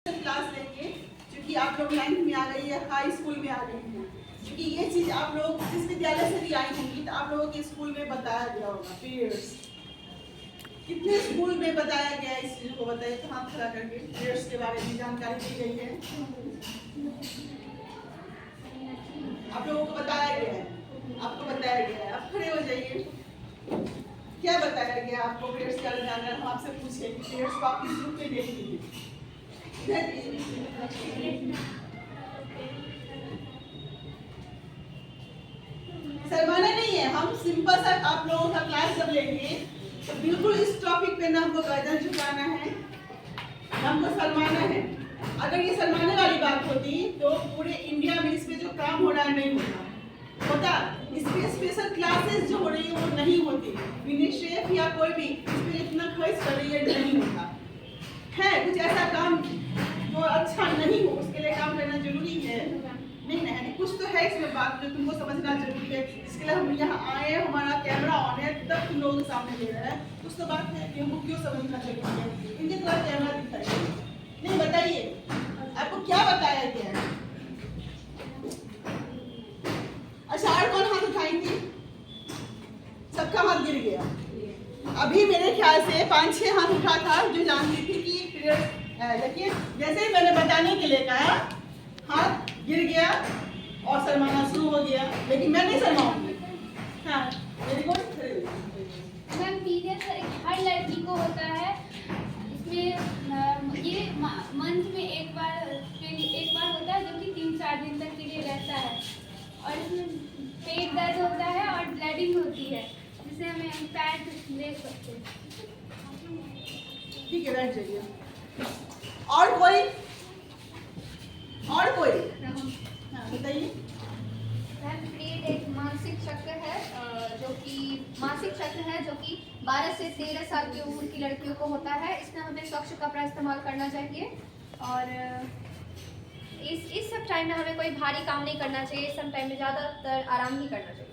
Class लेंगे क्योंकि आप लोग 9th में आ गई है, हाई स्कूल में आ गई हैं। क्योंकि ये चीज आप लोग जिस विद्यालय से भी आई होंगी तो आप लोगों के स्कूल में बताया गया होगा। पीरियड्स कितने स्कूल में बताया गया है, इस चीज को बताइए तो हाथ खड़ा करके। पीरियड्स के बारे में जानकारी दी गई है, आप लोगों को बताया गया है, आपको बताया गया है। आप खड़े हो जाइए। क्या बताया गया आपको पीरियड्स के बारे में जानना है? हम आपसे पूछे कि पीरियड्स को आप किस रूप में देखती हैं? शर्माना नहीं है, हम सिंपल सा आप लोगों का क्लास जब लेंगे तो बिल्कुल इस टॉपिक पे ना हमको गर्दन झुकाना है, ना हमको शर्माना है। अगर ये शर्माने वाली बात होती तो पूरे इंडिया में इस पे जो काम हो रहा है नहीं होता। इस पे स्पेशल क्लासेस जो हो रही है वो नहीं होती। यूनिसेफ या कोई भी इस पे इतना खर्च कर रही है नहीं होता है। कुछ ऐसा काम जो अच्छा नहीं हो उसके लिए काम करना जरूरी है नहीं ना है। कुछ तो है इसमें बात जो तुमको समझना जरूरी है। इसके लिए हम यहाँ आए, हमारा कैमरा ऑन है तब तुम लोगों के सामने ले रहे हैं। कुछ तो बात है कि हमको क्यों समझना जरूरी है। इनके द्वारा कैमरा दिखाइए, नहीं बताइए आपको क्या बताया गया है। अच्छा, और कौन हाथ उठाई थी? सबका हाथ गिर गया। अभी मेरे ख्याल से 5-6 हाथ उठा था जो जानती थी कि पीरियड है, लेकिन जैसे ही मैंने बताने के लिए कहा हाथ गिर गया और शर्माना शुरू हो गया। लेकिन मैं नहीं शर्माऊंगी। हाँ, मेरी कोई मैम पीरियड्स हर लड़की को होता है। इसमें ये मंथ में एक बार होता है जो कि 3-4 दिन तक के लिए रहता है। और इसमें पेट दर्द होता है और ब्लीडिंग होती है जिसे हमें पैड ले सकते हैं। ठीक है, बैठ जाइए। और कोई हाँ बताइए। पीरियड एक मासिक चक्र है जो कि 12 से 13 साल की उम्र की लड़कियों को होता है। इसमें हमें स्वच्छ कपड़ा इस्तेमाल करना चाहिए और इस सब टाइम में हमें कोई भारी काम नहीं करना चाहिए। इस सब टाइम में ज़्यादातर आराम ही करना चाहिए।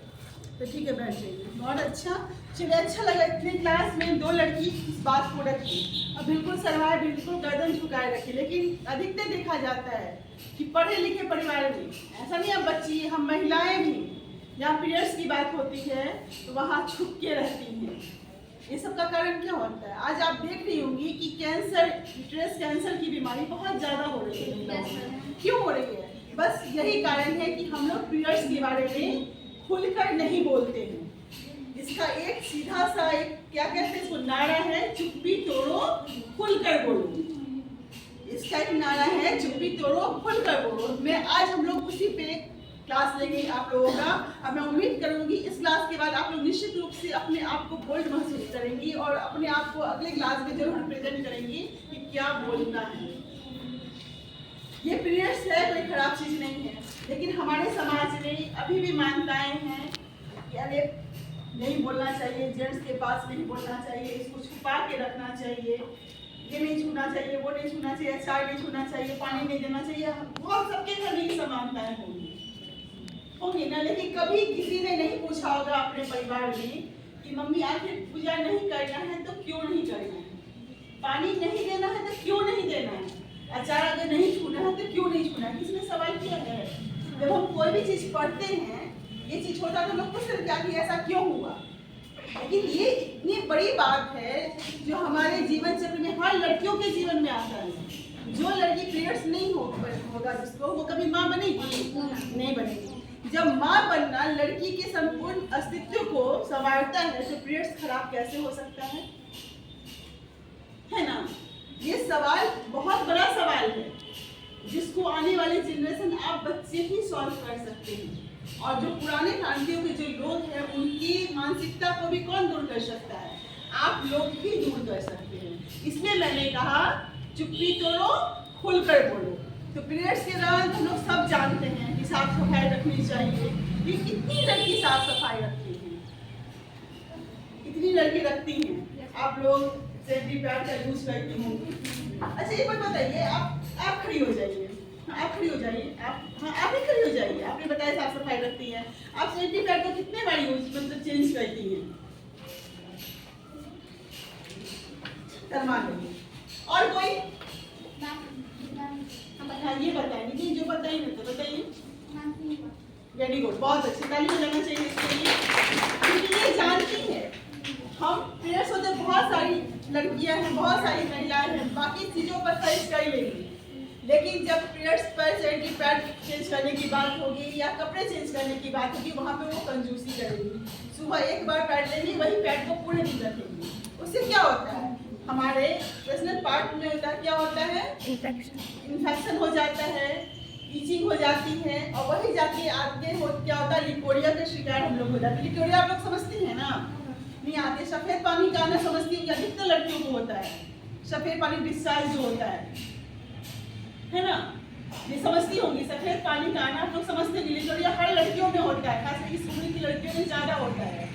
तो ठीक है, बैठ जाइए। बहुत अच्छा, चलिए अच्छा लगा इतने क्लास में 2 लड़की इस बात को रखी और बिल्कुल शर्माए, बिल्कुल गर्दन झुकाए रखी। लेकिन अधिकतर देखा जाता है कि पढ़े लिखे परिवार में ऐसा नहीं, हम बच्ची हम महिलाएं भी जहाँ पीरियड्स की बात होती है तो वहाँ छुप के रहती हैं। ये सब का कारण क्या होता है? आज आप देख रही होंगी कि कैंसर, यूट्रस कैंसर की बीमारी बहुत ज़्यादा हो रही है। क्यों हो रही है? बस यही कारण है कि हम लोग पीरियड्स के बारे में खुलकर नहीं बोलते हैं। इसका एक सीधा सा एक क्या कहते हैं इसको नारा है, चुप्पी तोड़ो खुलकर बोलो। इसका एक नारा है, चुप्पी तोड़ो खुलकर बोलो। मैं आज हम लोग उसी पे क्लास लेंगे आप लोगों का। अब मैं उम्मीद करूंगी इस क्लास के बाद आप लोग निश्चित रूप से अपने आप को बोल्ड महसूस करेंगी और अपने आप को अगले क्लास में जरूर रिप्रेजेंट करेंगी कि क्या बोलना है। ये पीरियड्स है, कोई खराब चीज नहीं है, लेकिन हमारे समाज में अभी भी मान्यताएं हैं कि अरे नहीं बोलना चाहिए, जेंट्स के पास नहीं बोलना चाहिए, इसको छुपा के रखना चाहिए, ये नहीं छूना चाहिए, वो नहीं छूना चाहिए, चाय नहीं छूना चाहिए, पानी नहीं देना चाहिए। बहुत सबके घर में समानताएं होंगी ना। लेकिन कभी किसी ने नहीं पूछा होगा अपने परिवार में कि मम्मी आखिर पूजा नहीं करना है तो क्यों नहीं करना है, पानी नहीं देना है तो क्यों नहीं देना है, अचार अगर नहीं छूना है तो क्यों नहीं छूना है। किसी ने सवाल किया है? जब हम कोई भी चीज पढ़ते हैं, ये चीज होता तो लोग पूछते क्या कि ऐसा क्यों हुआ। लेकिन ये इतनी बड़ी बात है जो हमारे जीवन चक्र में हर लड़कियों के जीवन में आता है। जो लड़की पीरियड्स नहीं होगा जिसको, वो कभी माँ बनेगी नहीं बनेगी। जब माँ बनना लड़की के संपूर्ण अस्तित्व को संवारता है तो पीरियड्स खराब कैसे हो सकता है ना? ये सवाल बहुत बड़ा सवाल है जिसको आने वाली जनरेशन आप बच्चे ही सॉल्व कर सकते हैं। और जो पुराने क्रांतियों के जो लोग हैं उनकी मानसिकता को भी कौन दूर कर सकता है? आप लोग ही दूर कर सकते हैं। इसलिए मैंने कहा चुप्पी तोड़ो खुलकर बोलो। तो पीरियड्स के दौरान हम लोग सब जानते हैं कि साफ सफाई रखनी चाहिए। ये कितनी लड़की साफ सफाई रखती है? कितनी लड़की रखती हैं? आप लोग सेफ्टी पैड का यूज करती होंगी। अच्छा एक बात बताइए, आप खड़ी हो जाइए। आप खड़ी हो जाइए। आप ही खड़ी हो जाइए। आपने बताया साफ सफाई रखती है, आप सेफ्टी पैड को कितने बार यूज मतलब चेंज करती हैं? करवा लेंगे। और कोई हाँ ये बताएंगे जी, जो बताइए तो बताइए। नहीं हुआ। वेरी गुड, बहुत अच्छी ताली बजाना चाहिए इसके लिए, क्योंकि ये जानती है हम पीरियड्स होते बहुत सारी लड़कियां हैं, बहुत सारी महिलाएं हैं, बाकी चीज़ों पर खर्च कर लेंगी, लेकिन जब पीरियड्स पर सैनिटरी पैड चेंज करने की बात होगी या कपड़े चेंज करने की बात होगी, वहाँ पे वो कंजूसी करेंगी। सुबह एक बार पैड लेंगी, वही पैड को पूरे दिन रखेंगी। उससे क्या होता है, हमारे पर्सनल पार्ट में होता क्या होता है, इन्फेक्शन हो जाता है, ईचिंग हो जाती है, और वही जाके आगे क्या होता है, लिकोरिया का शिकार हम लोग हो जाते हैं। लिकोरिया आप लोग समझती हैं ना? नहीं आते। सफेद पानी का आना समझती हूँ, अधिकतर लड़कियों को होता है सफेद पानी डिस्चार्ज जो होता है ना? ये समझती होंगी सफेद पानी का आना, आप लोग समझते हैं। लिकोरिया हर लड़कियों में होता है, खासकर इस उम्र की लड़कियों में ज्यादा होता है।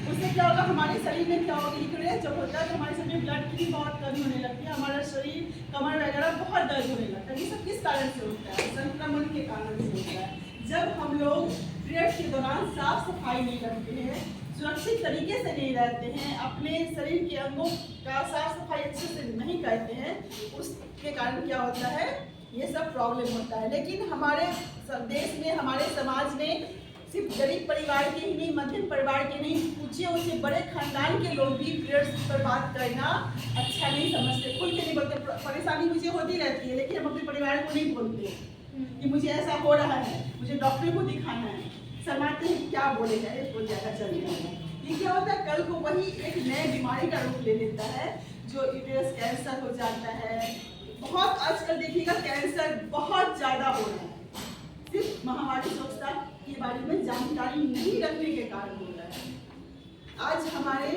उससे क्या होगा, हमारे शरीर में क्या होगा, लिकोरिया जब होता है तो हमारे शरीर में ब्लड की भी बहुत कमी होने लगती है, हमारा शरीर कमर वगैरह बहुत दर्द होने लगता है। ये सब किस कारण से होता है? संक्रमण के कारण से होता है। जब हम लोग पीरियड के दौरान साफ सफाई नहीं रखते हैं, सुरक्षित तरीके से नहीं रहते हैं, अपने शरीर के अंगों का साफ सफाई अच्छे से नहीं करते हैं, उसके कारण क्या होता है, ये सब प्रॉब्लम होता है। लेकिन हमारे देश में, हमारे समाज में सिर्फ गरीब परिवार के ही नहीं, मध्यम परिवार के नहीं, ऊंचे बड़े खानदान के लोग भी पीरियड्स पर बात करना अच्छा नहीं समझते, खुल के नहीं बोलते। परेशानी मुझे होती रहती है, लेकिन हम अपने परिवार को नहीं बोलते कि मुझे ऐसा हो रहा है, मुझे डॉक्टर को दिखाना है। शर्माते हैं, क्या बोलेगा, इसको ज़्यादा चल रहा है। ये क्या होता है, कल को वही एक नए बीमारी का रूप ले लेता है, जो यूटेरस कैंसर हो जाता है। बहुत आजकल देखिएगा कैंसर बहुत ज़्यादा हो रहा है, सिर्फ महामारी स्वच्छता के बारे में जानकारी नहीं रखने के कारण हो रहा है। आज हमारे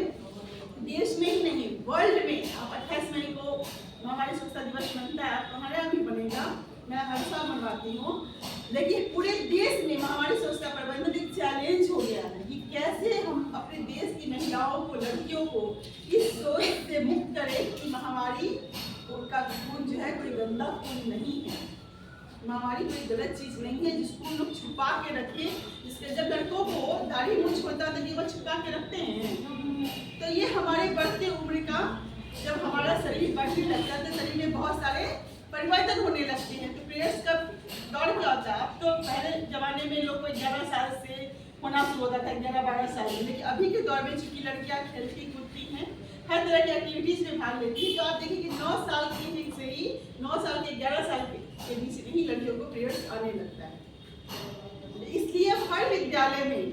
देश में ही नहीं, वर्ल्ड में अब 28 मई को महामारी स्वच्छता दिवस बनता है, अब हमारे यहाँ भी बनेगा, मैं हर साल मनवाती हूँ। लेकिन पूरे देश में महामारी स्वच्छता प्रबंधन एक चैलेंज हो गया है कि कैसे हम अपने देश की महिलाओं को, लड़कियों को इस सोच से मुक्त करें कि महामारी का खून जो है कोई गंदा खून नहीं है, महामारी कोई गलत चीज नहीं है जिसको हम लोग छुपा के रखें। जिसके जब लड़कों को दाढ़ी मूंछ होता है तो ये वो छुपा के रखते हैं, तो ये हमारे बढ़ते उम्र का, जब हमारा शरीर बढ़ने लगता है तो शरीर में बहुत सारे परिवर्तन होने लगते हैं। तो पीरियड्स का दौर क्या होता है, अब तो पहले जमाने में लोग को 11 साल से होना शुरू होता था, 11-12 साल में, लेकिन अभी के दौर में चूंकि लड़कियां खेलती कूदती हैं, हर तरह की एक्टिविटीज में भाग लेती है, तो आप देखिए कि 9 साल की से ही 9 साल के 11 साल के बीच में ही लड़कियों को पीरियड्स आने लगता है। इसलिए हर विद्यालय में,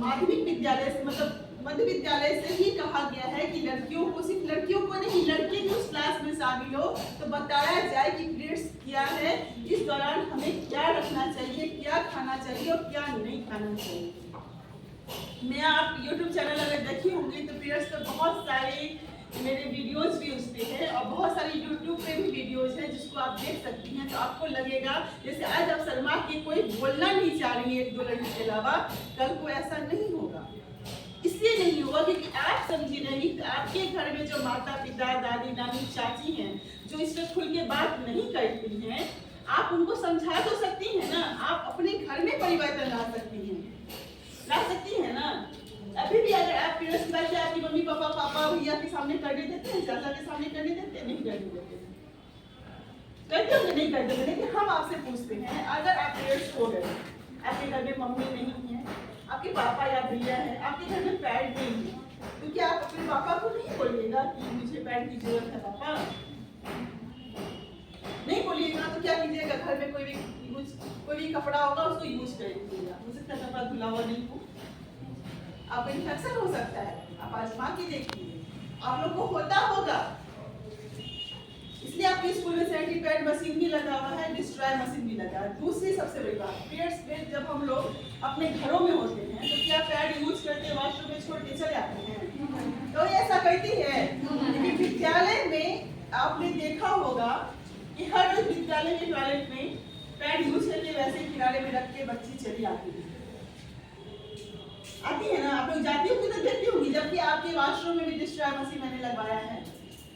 माध्यमिक विद्यालय से मतलब मध्य विद्यालय से ही कहा गया है कि लड़कियों को, सिर्फ लड़कियों को नहीं, लड़के भी उस क्लास में शामिल हो तो बताया जाए कि पीरियड्स क्या है, इस दौरान हमें क्या रखना चाहिए, क्या खाना चाहिए और क्या नहीं खाना चाहिए। मैं आप YouTube चैनल अगर देखी होंगी तो पीरियड्स पर बहुत सारे मेरे वीडियोज भी उस पर है, और बहुत सारी YouTube पे भी वीडियोज है जिसको आप देख सकती हैं। तो आपको लगेगा जैसे आज आप शर्मा की कोई बोलना नहीं चाह रही है 1-2 लड़की के अलावा, कल को ऐसा नहीं होगा। इसलिए नहीं होगा क्योंकि आप समझी नहीं, तो आपके घर में जो माता पिता, दादी नानी, चाची हैं, जो इस पर खुल के बात नहीं करती हैं, आप उनको समझा तो सकती हैं ना, आप अपने घर में परिवर्तन ला सकती हैं ना। अभी भी अगर आप पीरियड्स की बात से आपकी मम्मी पापा, भैया के सामने करने देते हैं, चाचा के सामने करने देते हैं, नहीं करने देते, करते होंगे नहीं करते होंगे। लेकिन हम आपसे पूछते हैं, अगर आप पीरियड्स हो गए, आपके घर में मम्मी नहीं है, आपके पापा या भैया है, आपके घर में पैड नहीं है, तो क्या आप अपने पापा को नहीं बोलिएगा कि मुझे पैड की जरूरत है पापा? नहीं बोलिएगा तो क्या कीजिएगा, घर में कोई भी कपड़ा होगा उसको यूज कर लीजिएगा। हो सकता है कपड़ा धुला हुआ नहीं हो, आपको इन्फेक्शन हो सकता है, आप आजमा के देखिए, आप लोग को होता होगा। इसलिए आपके स्कूल में सैनिटरी पैड मशीन भी लगा हुआ है, डिस्ट्रॉय मशीन भी लगा है। दूसरी सबसे बड़ी बात, पीरियड्स में जब हम लोग अपने घरों में होते हैं तो क्या पैड यूज करते हैं, वॉशरूम में छोड़ के चले आते हैं? तो ऐसा करती है। लेकिन विद्यालय में आपने देखा होगा कि हर रोज विद्यालय के टॉयलेट में पैड यूज करके वैसे किनारे में रख के बच्ची चली आती है ना। आप लोग जाती होंगी तो देखती होंगी, जबकि आपके वॉशरूम में भी डिस्ट्रॉय मशीन मैंने लगवाया है।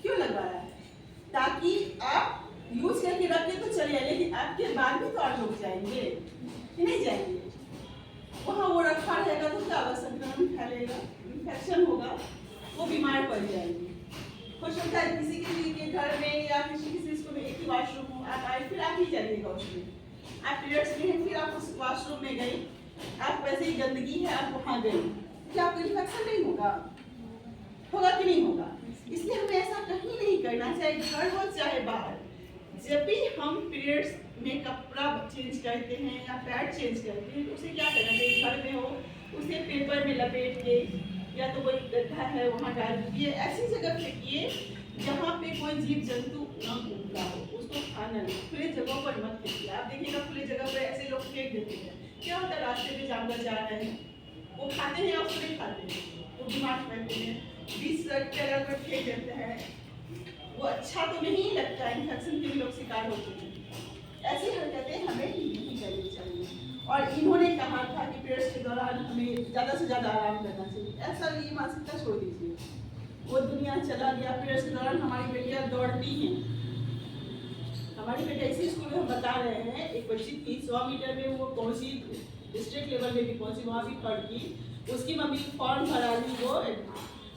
क्यों लगवाया है? ताकि आप यूज करके रख के तो चलिए, लेकिन आपके बाद भी तो आप लोग जाएंगे कि नहीं जाएंगे? वहाँ वो रखा रहेगा तो क्या होगा, संक्रमण फैलेगा, इन्फेक्शन होगा, वो बीमार पड़ जाएंगे। हो सकता है किसी के घर में या किसी स्कूल में एक ही वॉशरूम हो, आप आए फिर आप ही चले लगेगा उसमें। आप पीरियड्स में हैं, फिर आप उस वॉशरूम में गई, आप वैसे ही गंदगी है, आप वहाँ गई, क्या आपको इन्फेक्शन नहीं होगा? होगा कि नहीं होगा? इसलिए हमें ऐसा कहीं नहीं करना, चाहे घर हो चाहे बाहर। जब भी हम पीरियड्स में कपड़ा चेंज करते हैं या पैड चेंज करते हैं, तो उसे क्या करना चाहिए? घर में हो उसे पेपर में लपेट के, या तो कोई गड्ढा है वहाँ डाल दीजिए, ऐसी जगह फेंकिए जहाँ पे कोई जीव जंतु न घूमता हो, उसको खाना नहीं। खुले जगहों पर मत फेंकिए। आप देखिएगा खुले जगह पर ऐसे लोग फेंक देते हैं, क्या होता है? रास्ते में जानवर जा रहे हैं, वो खाते हैं या उसको नहीं खाते हैं, वो दिमाग करते हैं, बीच सड़क के अलग पर फेंक देते हैं, वो अच्छा तो नहीं लगता, इन्फेक्शन के भी लोग शिकार होते हैं। ऐसी हरकतें हमें नहीं करनी चाहिए। और इन्होंने कहा था कि पीरियड्स के दौरान हमें ज़्यादा से ज़्यादा आराम करना चाहिए। ऐसा ये मानसिकता छोड़ दीजिए, वो दुनिया चला गया। पीरियड्स के दौरान हमारी बेटियां दौड़ती हैं। हमारी बेटियां इसी स्कूल में हम बता रहे हैं, एक बच्ची थी 100 मीटर में वो पहुंची, डिस्ट्रिक्ट लेवल में भी पहुंची, वहाँ भी पढ़ की। उसकी मम्मी फॉर्म भरा ली वो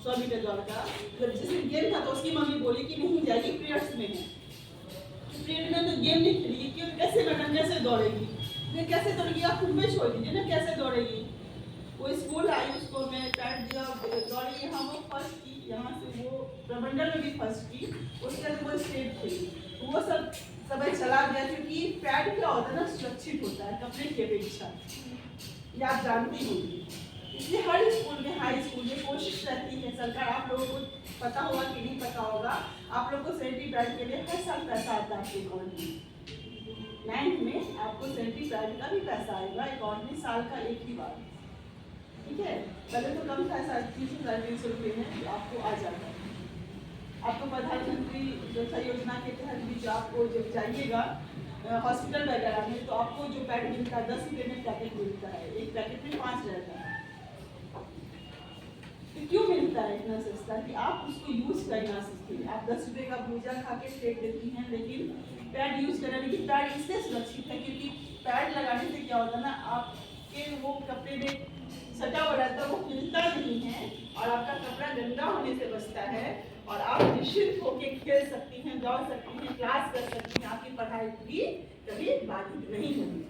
100 मीटर दौड़ का, जब जिस दिन गेम था तो उसकी मम्मी बोली कि नहीं जाएगी, पीरियड्स में है। पीरियड में तो गेम नहीं खेलेगी, क्यों? कैसे मैडम कैसे दौड़ेगी? फिर कैसे दौड़ेगी? आप खुद में छोड़ दीजिए ना, कैसे दौड़ेगी? वो स्कूल आई, उसको मैं पैड दिया, दौड़ी, यहाँ वो फर्स्ट की, यहाँ से वो प्रमंडल में भी फर्स्ट की, उसके बाद वो स्टेट खेली। तो वो सब समय चला गया, क्योंकि पैड क्या होता है ना, सुरक्षित होता है कपड़े की अपेक्षा, ये आप जानती होंगी। इसलिए हर स्कूल में, हाई स्कूल में कोशिश रहती है, सरकार, आप लोगों को पता होगा कि नहीं पता होगा, आप लोगों को सैनिटरी पैड के लिए हर साल पैसा आता है आपके अकाउंट में। 9th में आपको सैनिटरी पैड का भी पैसा आएगा अकाउंट में, साल का एक ही बार, ठीक है? पहले तो कम था, 300 रुपये में आपको आ जाता है। आपको प्रधानमंत्री सुरक्षा योजना के तहत भी आपको जब जाइएगा हॉस्पिटल वगैरह में, तो आपको जो पैड मिलता है 10 रुपये में पैकेट मिलता है, एक पैकेट में 5 रहता है। तो क्यों मिलता है इतना सस्ता? कि आप उसको यूज करना सीखें। आप 10 रुपये का भूजा खा के फेंक देती हैं, लेकिन पैड यूज करना, लेकिन पैड इससे सुरक्षित है क्योंकि पैड लगाने से क्या होता है ना, आपके वो कपड़े में सटा हुआ रहता है, वो खिलता नहीं है और आपका कपड़ा गंदा होने से बचता है, और आप निश्चित होकर खेल सकती हैं, दौड़ सकती हैं, क्लास कर सकती हैं, आपकी पढ़ाई भी कभी बाधित नहीं होगी।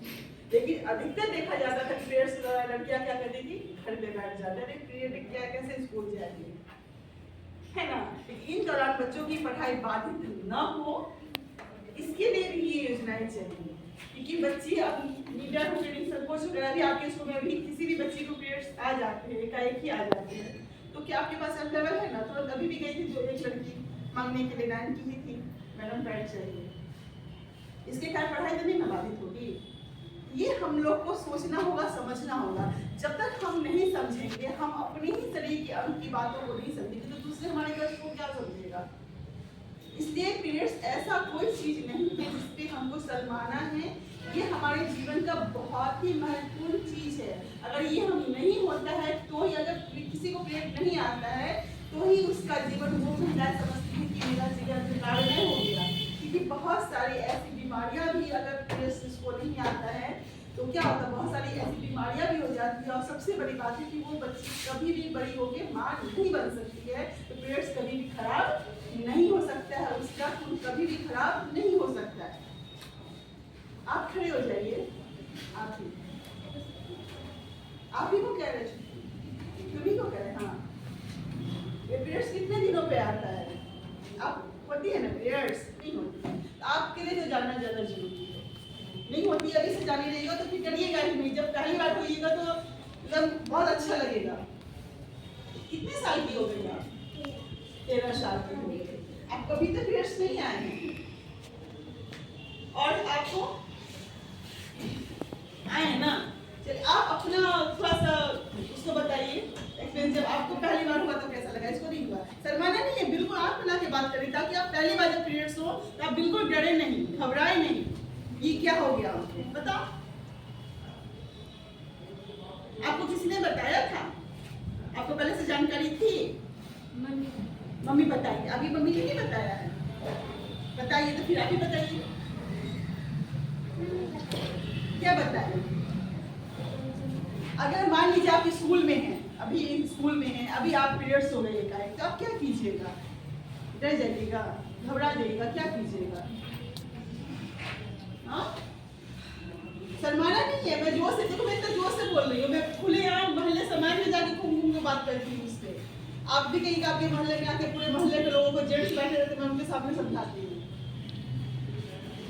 लेकिन अधिकतर देखा जाता था कि पीरियड्स के दौरान लड़कियां क्या करती थी, घर पे बैठ जाते थे, पीरियड में क्या कैसे स्कूल जाएंगे, है ना? इन दौरान बच्चों की पढ़ाई बाधित न हो, इसके लिए भी ये योजनाएं चाहिए। क्योंकि बच्ची अब मीडिया को संकोच वगैरह भी आपके स्कूल में भी किसी भी बच्ची को पीरियड्स आ जाते हैं, एकाएक ही आ जाते हैं, तो क्या आपके पास अवेलेबल है ना? तो अभी भी गई थी जो एक लड़की मांगने के लिए 9 की ही थी, मैडम पैड चाहिए, इसके कारण पढ़ाई तो नहीं ना बाधित होगी। ये हम लोग को सोचना होगा, समझना होगा। जब तक हम नहीं समझेंगे, हम अपने ही शरीर के अंग की बातों को नहीं समझेंगे, तो दूसरे हमारे घर को क्या समझेगा? इसलिए पीरियड्स ऐसा कोई चीज नहीं है जिसपे हमको शर्माना है, ये हमारे जीवन का बहुत ही महत्वपूर्ण चीज है। अगर ये हम नहीं होता है तो ही, अगर किसी को पीरियड नहीं आता है तो ही उसका जीवन वो महिला समझती है कि मेरा जीवन बेकार नहीं हो गया, क्योंकि बहुत सारी ऐसी बीमारियां भी, अगर पीरियड्स को नहीं आता है तो क्या होता है, बहुत सारी ऐसी बीमारियां भी हो जाती है। और सबसे बड़ी बात है कि वो बच्ची कभी भी बड़ी होकर मां नहीं बन सकती है। तो पीरियड्स कभी भी खराब नहीं हो सकता है, उसका खून कभी भी खराब नहीं हो सकता है। आप खड़े हो जाइए, आप ही को कह रहे थे, तुम्ही को कह रहे, हाँ। ये पीरियड्स कितने दिनों पे आता है? आप होती है ना पीरियड्स? नहीं होती है, आपके लिए तो जानना ज्यादा जरूरी है। नहीं होती है, अभी से जानी रहेगा तो फिर करिएगा ही नहीं। जब पहली बार होइएगा तो मतलब बहुत अच्छा लगेगा। कितने साल की हो गई आप? 13 साल की हो गई। आप कभी तो पीरियड्स नहीं आए हैं, और आपको आए हैं ना? चलिए आप अपना थोड़ा सा उसको बताइए एक्सपीरियंस, जब आपको पहली बार हुआ तो कैसा लगा? इसको नहीं हुआ, शर्माना नहीं है, बिल्कुल आप बना के बात करें, ताकि आप पहली बार जब पीरियड्स हो तो आप बिल्कुल डरे नहीं, घबराए नहीं। ये क्या हो गया बताओ? आपको किसी ने बताया था? आपको पहले से जानकारी थी? मम्मी बताइए। अभी मम्मी ने नहीं बताया है, बताइए तो फिर आप ही बताइए, क्या बताइए? अगर मान लीजिए आप स्कूल में हैं, अभी स्कूल में हैं, अभी आप पीरियड्स हो गए एकाएक, तो आप क्या कीजिएगा? डर जाइएगा, घबरा जाइएगा, क्या कीजिएगा? हाँ, नहीं है, मैं जोर से, देखो मैं इतना जोर से बोल रही हूँ, मैं खुलेआम मोहल्ले समाज में जाके घूम के बात करती हूँ उससे। आप भी कहीं आपके मोहल्ले में आके पूरे मोहल्ले के लोगों को जेंट्स बैठे रहते, मैं उनके सामने समझाती हूँ।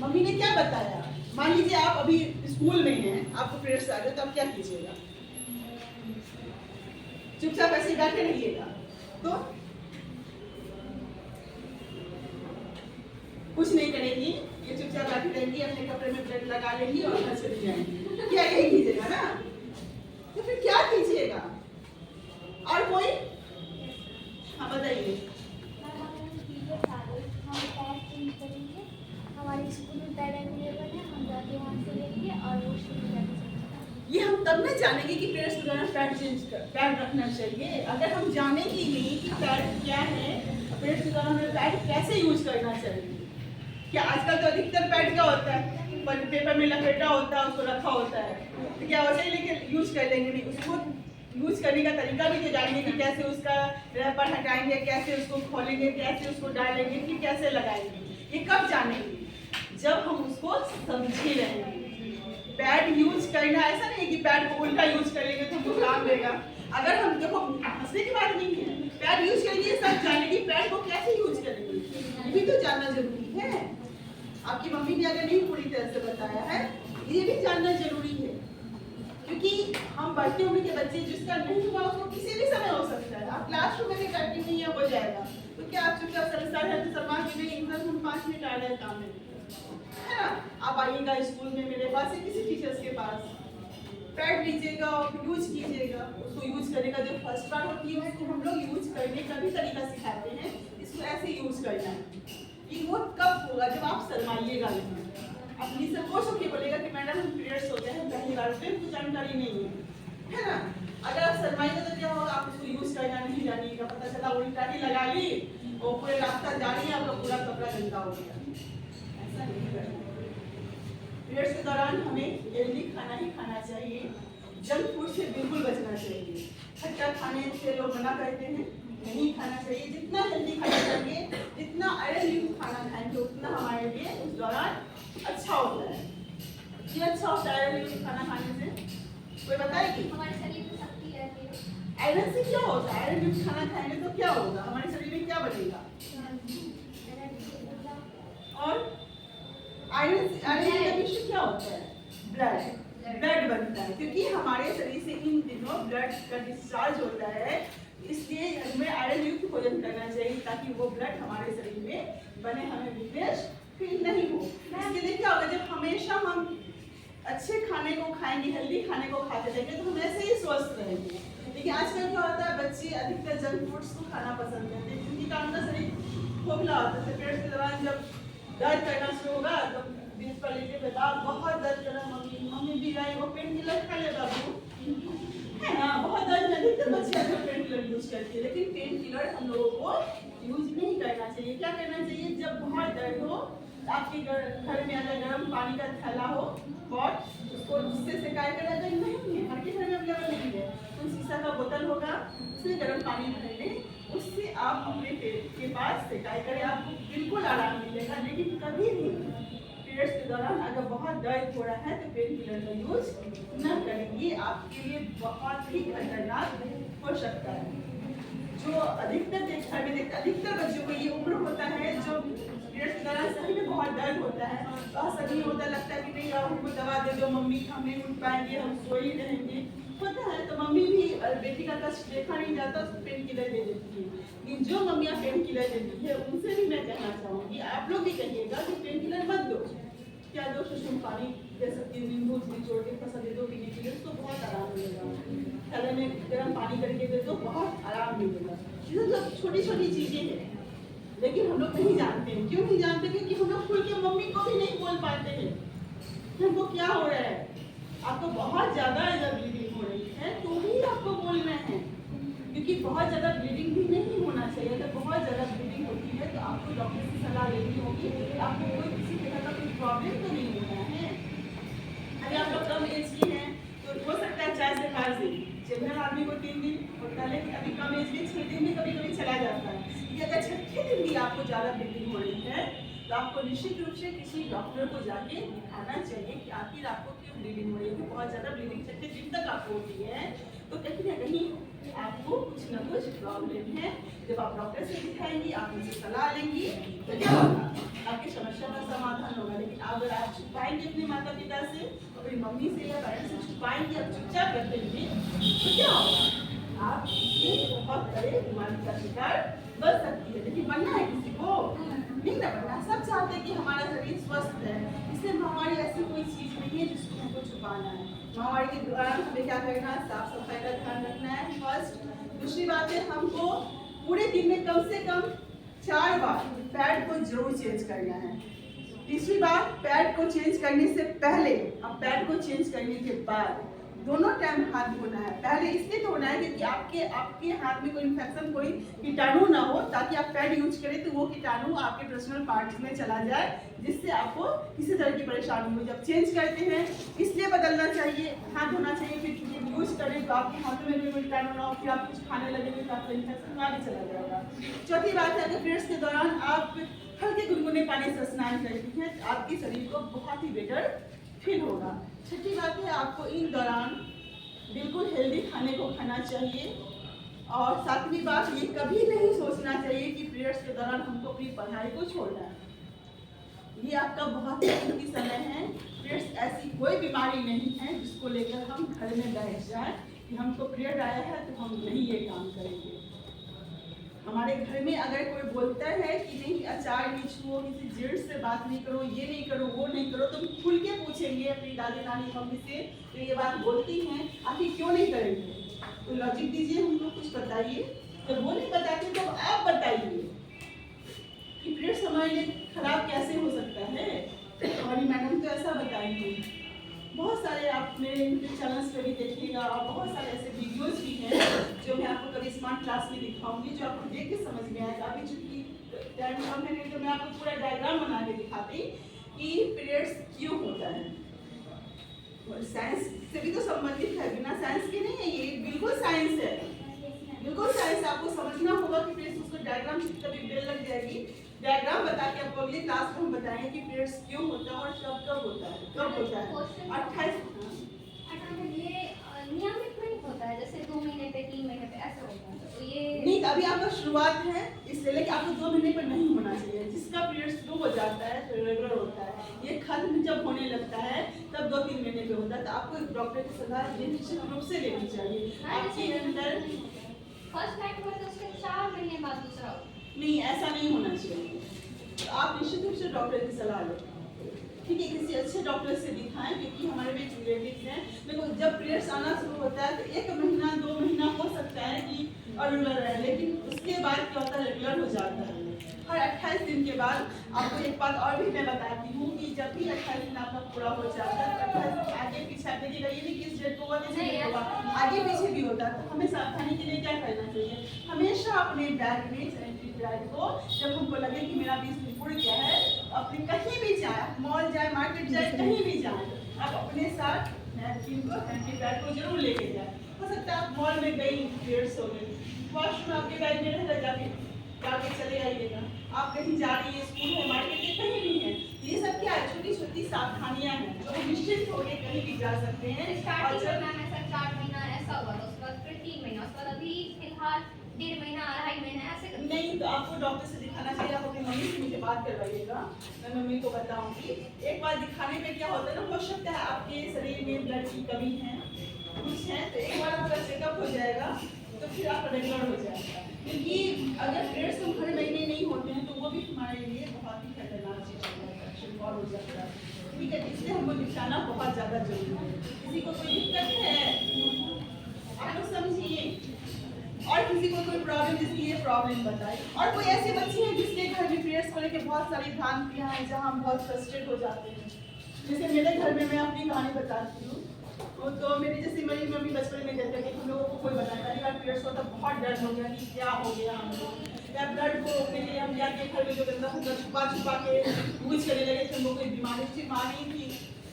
मम्मी ने क्या बताया, मान लीजिए आप अभी स्कूल में हैं, आपको पीरियड्स आ रहे तो आप क्या कीजिएगा? चुपचाप ऐसे बैठे रहिएगा तो कुछ नहीं करेंगी, ये चुपचाप बैठी रहेंगी, अपने कपड़े में ब्लेड लगा लेंगी और घर चली जाएंगी। क्या यही कीजिएगा ना? तो फिर क्या कीजिएगा? और कोई? हाँ बताइए। हमारे स्कूल में पैड अवेलेबल है, हम जाके वहाँ से लेंगे और वो शुरू कर ये हम तब ना जानेंगे कि पीरियड्स के दौरान पैड रखना चाहिए। अगर हम जानेंगे नहीं कि पैड क्या है, पीरियड्स के दौरान हमें पैड कैसे यूज करना चाहिए। क्या आजकल तो अधिकतर पैड क्या होता है, पेपर में लपेटा होता है, उसको रखा होता है, तो क्या वैसे ही लेके यूज कर लेंगे? नहीं, उसको यूज करने का तरीका भी तो जानेंगे कि कैसे उसका रैपर हटाएंगे, कैसे उसको खोलेंगे, कैसे उसको डालेंगे, फिर कैसे लगाएंगे। ये कब जानेंगे? जब हम उसको समझे रहेंगे। पैड यूज करना ऐसा नहीं कि पैड को उल्टा यूज करेंगे तो हमको काम देगा। अगर हम, देखो हंसने की बात नहीं है, पैड यूज करेंगे सब जानेंगे, पैड को कैसे यूज करेंगे ये भी तो जानना जरूरी है। आपकी मम्मी ने अगर नहीं पूरी तरह से बताया है, ये भी जानना जरूरी है, क्योंकि हम बढ़ते उम्र के बच्चे, जिसका नहीं हुआ उसको किसी भी समय हो सकता है। आप क्लासरूम में भी करती नहीं है, हो जाएगा, तो क्या आप चुपचाप संस्कार है तो सलमान के लिए इंग्लिश हम 5 मिनट आ रहे काम है ना? आप आइएगा स्कूल में मेरे पास या किसी टीचर्स के पास, पैड लीजिएगा और यूज कीजिएगा। उसको यूज करने का जो फर्स्ट पार्ट होती है उसको हम लोग यूज करने का भी तरीका सिखाते हैं, इसको ऐसे यूज करना है। ये वो कब होगा जब आप शर्माइएगा नहीं, अपनी से कोच होके बोलेगा कि मैडम हम पीरियड्स होते हैं पहली बार पे, कुछ जानकारी नहीं है ना? अगर आप शर्माइएगा तो क्या होगा, आप उसको यूज करना नहीं जानिएगा, पता चला उल्टा ही लगा ली और पूरे रास्ता जा रही है, आपका पूरा कपड़ा गंदा हो गया। ऐसा नहीं करना। पीरियड्स के दौरान हमें हेल्दी खाना ही खाना चाहिए, जंक फूड से बिल्कुल बचना चाहिए। खट्टा खाने से लोग मना करते हैं, नहीं खाना चाहिए। जितना हेल्दी खाना चाहिए, जितना आयरन युक्त खाना खाएंगे उतना हमारे लिए उस दौरान अच्छा होता है। ये अच्छा होता है आयरन युक्त खाना खाने से, कोई बताएगी? हमारे शरीर में शक्ति रहती है। आयरन से क्या होता है? आयरन युक्त खाना खाएंगे तो क्या होगा, हमारे शरीर में क्या बनेगा? और आयरन से क्या होता है? ब्लड बनता है, क्योंकि हमारे शरीर से इन दिनों ब्लड का डिस्चार्ज होता है, इसलिए हमें आयरन युक्त भोजन करना चाहिए ताकि वो ब्लड हमारे शरीर में बने, हमें वीकनेस फील नहीं हो। इसके लिए क्या होगा, जब हमेशा हम अच्छे खाने को खाएंगे, हेल्दी खाने को खाते रहेंगे तो हम ऐसे ही स्वस्थ रहेंगे। लेकिन आजकल क्या होता है, बच्चे अधिकतर जंक फूड्स को खाना पसंद करते हैं, क्योंकि उनका शरीर खोखला होता है। पीरियड्स के दौरान जब दर्द करना शुरू होगा तो बीच पर लेके बेटा बहुत दर्द कर रहा, मम्मी भी आई, वो पेन किलर खा ले बाबू, है ना? बहुत दर्द, अधिकतर बच्चे आजकल पेन किलर यूज करती है, लेकिन पेन किलर हम लोगों को यूज नहीं करना चाहिए। क्या करना चाहिए, जब बहुत दर्द हो, आपके घर में अगर गर्म पानी का थैला हो, पॉट, उसको उससे सिकाई कर, अगर नहीं है, हर के घर में अवेलेबल नहीं है, तो शीशा का बोतल होगा, उसमें गर्म पानी भर लें, उससे आप अपने पेट के पास सिकाई करें, आपको बिल्कुल आराम मिलेगा। लेकिन कभी भी पीरियड्स के दौरान अगर बहुत दर्द हो रहा है तो पेन किलर का यूज न करें, ये आपके लिए बहुत ही खतरनाक हो सकता है। जो अधिकतर बच्चों को ये उम्र होता है जो पीरियड्स के दौरान सही में बहुत दर्द होता है, तो असर नहीं होता, लगता है कि नहीं अब हमको दवा दे दो मम्मी, हम नहीं उठ पाएंगे, हम सो ही रहेंगे, होता है। तो मम्मी भी बेटी का कष्ट देखा नहीं जाता, उसको पेन किलर दे देती है। लेकिन जो मम्मियाँ पेन किलर देती है उनसे भी मैं कहना चाहूँगी, आप लोग भी कहिएगा कि पेन किलर मत दो। क्या दो, सुसुम पानी दे सकती है, नींबू निचोड़ के फसल दे दो पीने के लिए, उसको बहुत आराम मिलेगा। थैले में गर्म पानी करके दे दो, बहुत आराम मिलेगा। ये सब छोटी छोटी चीज़ें हैं, लेकिन हम लोग नहीं जानते हैं। क्यों नहीं जानते? क्योंकि हम लोग खुल के मम्मी को भी नहीं बोल पाते हैं हमको क्या हो रहा है। आपको बहुत ज़्यादा अगर ब्लीडिंग हो रही है तो ही आपको बोलना है, क्योंकि बहुत ज़्यादा ब्लीडिंग भी नहीं होना चाहिए। अगर बहुत ज़्यादा ब्लीडिंग होती है तो आपको डॉक्टर से सलाह लेनी होगी, आपको कोई किसी तरह का कोई प्रॉब्लम तो नहीं होना है। अगर आप लोग कम एज की हैं तो हो सकता है 4 से 5 दिन, जनरल आदमी को 3 दिन होता है, लेकिन अभी कम एज में 6 दिन में कभी कभी चला जाता है। कि अगर 6 दिन भी आपको ज़्यादा ब्लीडिंग हो रही है तो आपको निश्चित रूप से किसी डॉक्टर को जाके दिखाना चाहिए कि आखिर आपको क्यों ब्लीडिंग हो रही है। बहुत ज़्यादा ब्लीडिंग चलते जिन तक आपको होती है तो कहीं ना कहीं आपको कुछ ना कुछ प्रॉब्लम है। जब आप डॉक्टर से दिखाएंगी, आप उनसे सलाह लेंगी तो क्या होगा, आपकी समस्या का समाधान होगा। लेकिन अगर आप छुपाएंगे अपने माता पिता से, अपनी मम्मी से या पेरेंट्स से छुपाएंगे, आप चुपचाप रखेंगे तो क्या होगा, आप बहुत बड़े बीमारी का शिकार बन सकती है। लेकिन बनना है किसी को नहीं ना बनना। सब चाहते हैं कि हमारा शरीर स्वस्थ है, इसलिए महामारी ऐसी कोई चीज़ नहीं है जिसको हमको छुपाना है। महामारी के दौरान हमें क्या करना है, साफ सफाई का ध्यान रखना है फर्स्ट। दूसरी बात है, हमको पूरे दिन में कम से कम 4 बार पैड को जरूर चेंज करना है। तीसरी बात, पैड को चेंज करने से पहले और पैड को चेंज करने के बाद दोनों टाइम हाथ धोना है। पहले इसलिए धोना है क्योंकि आपके हाथ में कोई इन्फेक्शन, कोई कीटाणु ना हो, ताकि आप पैड यूज करें तो वो कीटाणु आपके पर्सनल पार्ट्स में चला जाए, जिससे आपको किसी तरह की परेशानी हो। जब चेंज करते हैं इसलिए बदलना चाहिए, हाथ धोना चाहिए, फिर यूज करें तो आपके हाथों में कोई कीटाणु ना हो, फिर आप कुछ खाने लगेंगे तो आपका इन्फेक्शन आगे चला जाएगा। चौथी बात है, अगर पीरियड्स के दौरान आप हल्के गुनगुने पानी से स्नान करती हैं तो आपके शरीर को बहुत ही बेटर फील होगा। छठी बात है, आपको इन दौरान बिल्कुल हेल्दी खाने को खाना चाहिए। और सातवीं बात, ये कभी नहीं सोचना चाहिए कि पीरियड्स के दौरान हमको अपनी पढ़ाई को छोड़ना है। ये आपका बहुत ही कीमती समय है। पीरियड्स ऐसी कोई बीमारी नहीं है जिसको लेकर हम घर में बैठ जाएं कि हमको पीरियड आया है तो हम नहीं ये काम करेंगे। हमारे घर में अगर कोई बोलता है कि नहीं अचार नहीं छुओ, किसी जेंट्स से बात नहीं करो, ये नहीं करो, वो नहीं करो, तो हम खुल के पूछेंगे अपनी दादी नानी मम्मी से, तो ये बात बोलती हैं, आखिर क्यों नहीं करेंगे? तो लॉजिक दीजिए, हमको कुछ बताइए। जब वो नहीं बताते तो आप बताइए कि पीरियड्स हमारे लिए खराब कैसे हो सकता है। हमारी मैडम तो ऐसा बताएंगे। बहुत सारे आप मेरे यूट्यूब चैनल्स पे भी देखिएगा और बहुत सारे ऐसे वीडियोस भी हैं जो मैं आपको कभी स्मार्ट क्लास में दिखाऊंगी, जो आपको देख के समझ में आएगा। अभी चूंकि टाइम कम है तो मैं आपको पूरा डायग्राम बना के दिखाती कि पीरियड्स क्यों होता है। साइंस से भी तो संबंधित है, बिना साइंस के नहीं है, ये बिल्कुल साइंस है, बिल्कुल साइंस। आपको समझना होगा कि फिर उसको डायग्राम से कभी बेल लग जाएगी, डायग्राम बता के आपको अगली क्लास में हम बताएंगे कि पीरियड्स क्यों होता है और कब होता है, कब होता है। 28 ये नियमित नहीं होता है, जैसे 2 महीने पे 3 महीने पे ऐसा होता है, तो ये नहीं, अभी आपका शुरुआत है इसलिए, लेकिन आपको 2 महीने पर नहीं होना चाहिए। जिसका पीरियड्स शुरू हो जाता है तो रेगुलर होता है, ये खत्म जब होने लगता है तब 2-3 महीने पे होता है। तो आपको एक डॉक्टर की सलाह निश्चित रूप से लेनी चाहिए। आपके अंदर फर्स्ट टाइम हुआ तो उसके 4 महीने बाद दूसरा होता है। नहीं, ऐसा नहीं होना चाहिए। तो आप निश्चित रूप से डॉक्टर की सलाह लो, ठीक है, किसी अच्छे डॉक्टर से दिखाएं, क्योंकि हमारे भी रिलेटिव्स हैं। देखो, जब पीरियड्स आना शुरू होता है तो 1 महीना 2 महीना हो सकता है कि अरेगुलर है, लेकिन उसके बाद क्या होता है, रेगुलर हो जाता है। हर 28 दिन के बाद आपको एक बात और भी मैं बताती हूँ कि जब भी 28 दिन आपका पूरा हो जाता है, 28 आगे पीछे आप देखिएगा, ये नहीं किस डेट को हुआ किस डेट को हुआ, आगे पीछे भी होता है। तो हमें सावधानी के लिए क्या करना चाहिए, हमेशा अपने बैग में सैनिटरी पैड को, जब हमको लगे कि मेरा 20 दिन पूरा गया है, अपने कहीं भी जाए, मॉल जाए, मार्केट जाए, कहीं भी जाए, आप अपने साथ नैपकिन को, सैनिटरी पैड को जरूर लेके जाए। हो सकता है आप मॉल में गई, पीरियड्स हो गई, वॉशरूम आपके बैग में रहेगा, जाके चले आइएगा। आप कहीं जा रही है, स्कूल है, मार्केट है, कहीं भी है, ये सब क्या है, छोटी छोटी सावधानियां हैं जो हम निश्चित होकर कहीं भी जा सकते हैं। स्टार्टिंग में ऐसा 4 महीना ऐसा हुआ, उसके बाद फिर 3 महीना, उसके बाद अभी फिलहाल 1.5 महीना 2.5 महीना ऐसे नहीं, तो आपको डॉक्टर से दिखाना चाहिए। आप अपनी मम्मी से मुझे बात करवाइएगा, मैं मम्मी को बताऊंगी। एक बार दिखाने में क्या होता है ना, हो सकता है आपके शरीर में ब्लड की कमी है, कुछ है, तो एक बार आपका चेकअप हो जाएगा तो फिर आप रेगुलर हो जाएगा। क्योंकि अगर पीरियड्स हम हर महीने नहीं होते हैं तो वो भी हमारे लिए बहुत ही खतरनाक चीज़ हो जाता है, ठीक है। इसलिए हमको दिखाना बहुत ज़्यादा जरूरी है। किसी को कोई दिक्कत है आप लोग समझिए, और किसी को कोई प्रॉब्लम, जिसकी ये प्रॉब्लम बताए। और कोई ऐसे बच्चे हैं जिसके घर में पीरियड्स को लेकर बहुत सारी भ्रांतियाँ हैं, जहाँ हम बहुत फ्रस्ट्रेट हो जाते हैं। जैसे मेरे घर में, मैं अपनी कहानी बताती हूँ, तो मेरी जैसे मेरी मम्मी बचपन में कहते हैं कि हम लोगों को कोई बताया, पहली बार पीरियड्स होता बहुत डर हो गया कि क्या हो गया हमको, या ब्लड को रोकने के लिए हम जाके घर में जो गंदा फंदा छुपा के यूज करने लगे थे। हमको कोई बीमारी थी,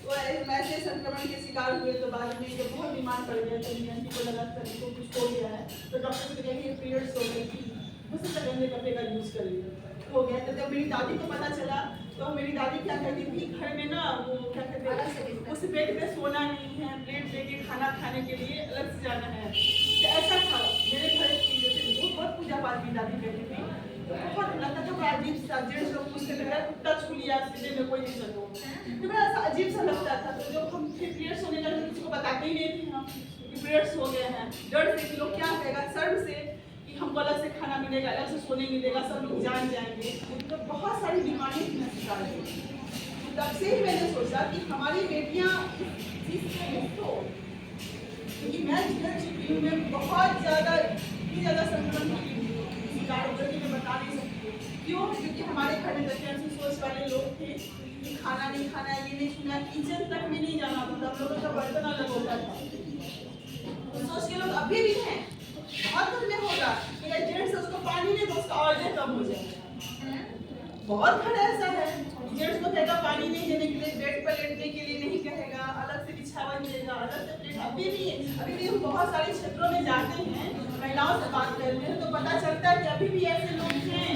तो ऐसे संक्रमण के शिकार हुए, तो बाद में जब बहुत बीमार पड़ गया तो मेरी आंटी को लगा कि को कुछ हो गया है, तो डॉक्टर से कहेंगे पीरियड्स हो गई थी, उससे गंदे कपड़े का यूज़ करिए, हो गया। तो जब मेरी दादी को पता चला तो मेरी दादी क्या कहती थी, घर में ना वो क्या कहते हैं, उस बेड पे सोना नहीं है, प्लेट लेके खाना खाने के लिए अलग से जाना है। तो ऐसा था मेरे घर की, जैसे वो बहुत पूजा पाठ की दादी कहती थी, तो बहुत लगता था बड़ा अजीब सा। जेंट्स लोग पूछते थे मेरा कुत्ता छू लिया सीधे में कोई नहीं सको, तो बड़ा ऐसा अजीब सा लगता था। तो जब हम फिर पीरियड्स होने लगे किसी को बताते ही नहीं थे हम कि पीरियड्स हो गए हैं, डर से कि लोग क्या कहेगा, शर्म से कि हमको अलग से खाना मिलेगा, अलग से सोने मिलेगा, सब लोग जान जाएंगे। तो बहुत सारी बीमारियों की मैं शिकार हुई। तब से ही मैंने सोचा कि हमारी बेटियां मुक्त हो, क्योंकि मैं जिधर चुकी हूँ मैं बहुत ज़्यादा इतनी ज़्यादा संक्रमण की शिकार हो गई, मैं बता नहीं सकती क्यों। क्योंकि हमारे घर में देखिए ऐसी सोच वाले लोग थे कि खाना नहीं खाना, ये नहीं छूना, किचन तक में नहीं जाना होता, हम लोगों का बर्तन अलग होता था। तो सोच के लोग अभी भी हैं, बहुत घर में होगा कि अगर जेंट्स उसको पानी नहीं दो उसका ऑर्डर कम हो जाएगा। बहुत घर ऐसा है, जेंट्स को कहेगा पानी नहीं देने के लिए, बेड पर लेटने के लिए नहीं कहेगा, अलग से बिछावा मिलेगा, अलग से प्लेट। अभी भी हम बहुत सारे क्षेत्रों में जाते हैं, महिलाओं से बात करते हैं तो पता चलता है कि अभी भी ऐसे लोग हैं।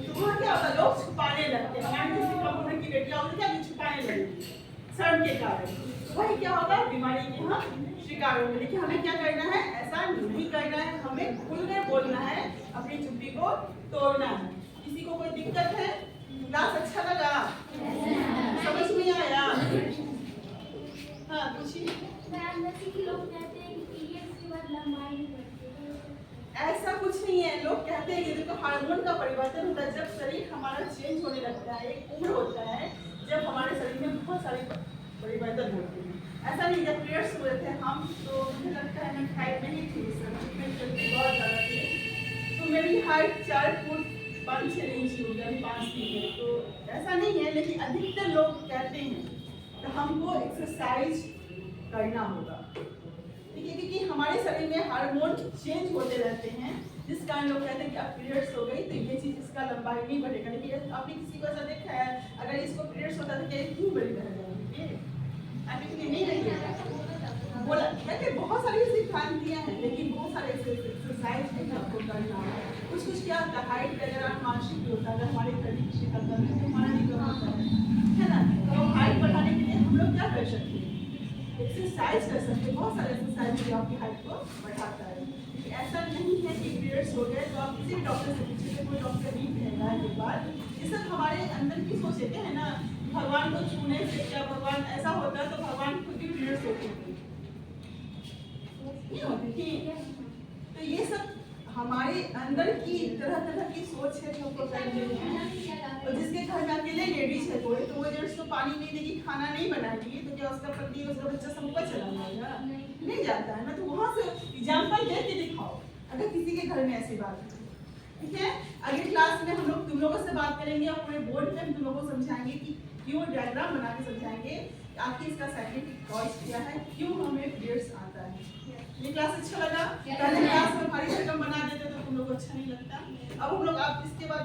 तो वहाँ क्या होता है, लोग छुपाने लगते हैं। हमारे किसी कम उम्र की बेटियां होती क्या छुपाने लगती शर्म के कारण, वही क्या होगा, बीमारी के हम शिकार होंगे। लेकिन हमें क्या करना है, ऐसा नहीं करना है, हमें खुलकर बोलना है, अपनी चुप्पी को तोड़ना है। किसी को कोई दिक्कत है, क्लास अच्छा लगा, समझ में आया? हाँ पूछिए। ऐसा कुछ नहीं है, लोग कहते हैं कि देखो हार्मोन का परिवर्तन होता है, जब शरीर हमारा चेंज होने लगता है, एक उम्र होता है जब हमारे शरीर में बहुत सारे परिवर्तन होते हैं। ऐसा नहीं, जब पीरियड्स हुए थे हम, तो मुझे लगता है मैं हाइट नहीं थी, बहुत ज़्यादा थी, तो मेरी हाइट 4 फुट 5-6 इंच हो गया, 5 फीट है। तो ऐसा नहीं है, लेकिन अधिकतर लोग कहते हैं तो हमको एक्सरसाइज करना होगा, ठीक है, क्योंकि हमारे शरीर में हार्मोन चेंज होते रहते हैं, जिस कारण लोग कहते हैं कि अब पीरियड्स हो गई तो ये चीज़ इसका लंबाई नहीं बढ़ेगा। लेकिन आपने किसी को ऐसा देखा है, अगर इसको पीरियड्स होता है तो क्यों बड़ी रह जाएगी, आपने नहीं रहेगी बोला। कहते बहुत सारी ऐसी भ्रांतियाँ हैं, लेकिन बहुत सारे एक्सरसाइज भी आपको करना है। कुछ क्या होता है, हाइट वगैरह मानसिक भी होता है, अगर हमारे शरीर की निकलता है तो हमारा नहीं होता है ना। तो हाइट बढ़ाने के लिए हम लोग क्या कर सकते हैं, एक्सरसाइज कर सकते हैं। बहुत सारे एक्सरसाइज जो आपकी हाइट को बढ़ाता है। ऐसा नहीं है कि पीरियड्स हो गए तो आप किसी भी डॉक्टर से पूछिए, कोई डॉक्टर नहीं कहेगा के बाद। ये सब हमारे अंदर की सोच है ना, भगवान को छूने से क्या भगवान ऐसा होता है, तो भगवान खुद ही पीरियड्स होते हैं। तो ये सब हमारे अंदर की तरह तरह की सोच है जो हमको करते हैं। तो जिसके घर में अकेले लेडीज है कोई, तो वो जेंट्स को पानी नहीं देगी, खाना नहीं बनाएगी, तो क्या उसका पति उसका बच्चा सब ऊपर चला जाएगा? नहीं जाता है ना। तो वहाँ से एग्जाम्पल दे के दिखाओ, अगर किसी के घर में ऐसी बात है, ठीक है। अगली क्लास में हम लोग तुम लोगों से बात करेंगे और पूरे बोर्ड पे हम तुम लोगों को समझाएंगे कि क्यों, डायग्राम बना के समझाएंगे आखिर इसका साइंटिफिक कॉज क्या है, क्यों हमें पीरियड्स आता है। ये क्लास अच्छा लगा? पहले क्लास में भारी भरकम बना देते तो तुम लोग को अच्छा नहीं लगता। अब हम लोग आप इसके बाद